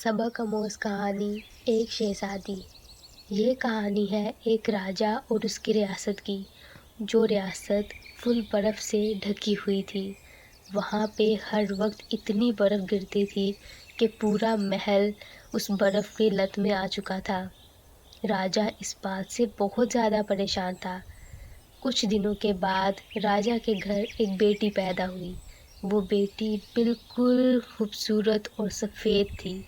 सबक आमोज़ कहानी एक शहज़ादी। ये कहानी है एक राजा और उसकी रियासत की, जो रियासत फुल बर्फ़ से ढकी हुई थी। वहाँ पे हर वक्त इतनी बर्फ़ गिरती थी कि पूरा महल उस बर्फ़ की लत में आ चुका था। राजा इस बात से बहुत ज़्यादा परेशान था। कुछ दिनों के बाद राजा के घर एक बेटी पैदा हुई। वो बेटी बिल्कुल खूबसूरत और सफ़ेद थी।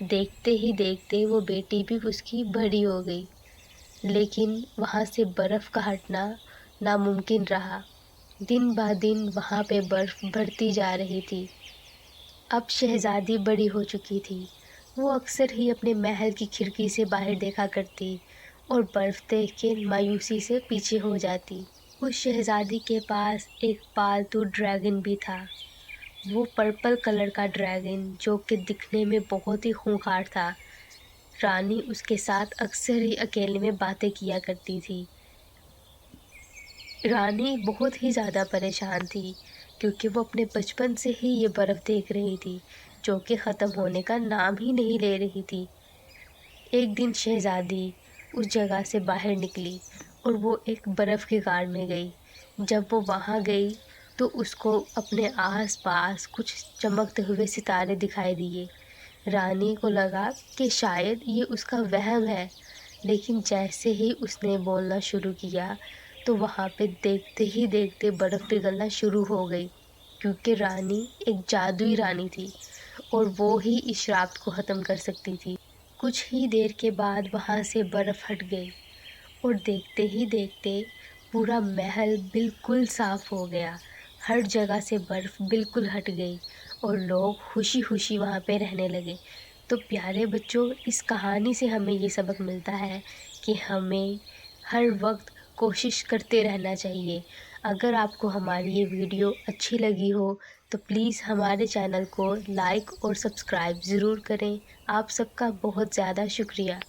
देखते ही देखते वो बेटी भी उसकी बड़ी हो गई, लेकिन वहाँ से बर्फ़ का हटना नामुमकिन रहा। दिन ब दिन वहाँ पे बर्फ़ बढ़ती जा रही थी। अब शहज़ादी बड़ी हो चुकी थी। वो अक्सर ही अपने महल की खिड़की से बाहर देखा करती और बर्फ़ देख के मायूसी से पीछे हो जाती। उस शहज़ादी के पास एक पालतू ड्रैगन भी था। वो पर्पल कलर का ड्रैगन, जो कि दिखने में बहुत ही खूंखार था। रानी उसके साथ अक्सर ही अकेले में बातें किया करती थी। रानी बहुत ही ज़्यादा परेशान थी, क्योंकि वो अपने बचपन से ही ये बर्फ़ देख रही थी, जो कि ख़त्म होने का नाम ही नहीं ले रही थी। एक दिन शहज़ादी उस जगह से बाहर निकली और वो एक बर्फ़ की गाड़ में गई। जब वो वहाँ गई तो उसको अपने आस-पास कुछ चमकते हुए सितारे दिखाई दिए। रानी को लगा कि शायद ये उसका वहम है, लेकिन जैसे ही उसने बोलना शुरू किया तो वहाँ पे देखते ही देखते बर्फ़ पिघलना शुरू हो गई, क्योंकि रानी एक जादुई रानी थी और वो ही इस श्राप को ख़त्म कर सकती थी। कुछ ही देर के बाद वहाँ से बर्फ़ हट गई और देखते ही देखते पूरा महल बिल्कुल साफ़ हो गया। हर जगह से बर्फ़ बिल्कुल हट गई और लोग खुशी खुशी वहाँ पे रहने लगे। तो प्यारे बच्चों, इस कहानी से हमें ये सबक मिलता है कि हमें हर वक्त कोशिश करते रहना चाहिए। अगर आपको हमारी ये वीडियो अच्छी लगी हो तो प्लीज़ हमारे चैनल को लाइक और सब्सक्राइब ज़रूर करें। आप सबका बहुत ज़्यादा शुक्रिया।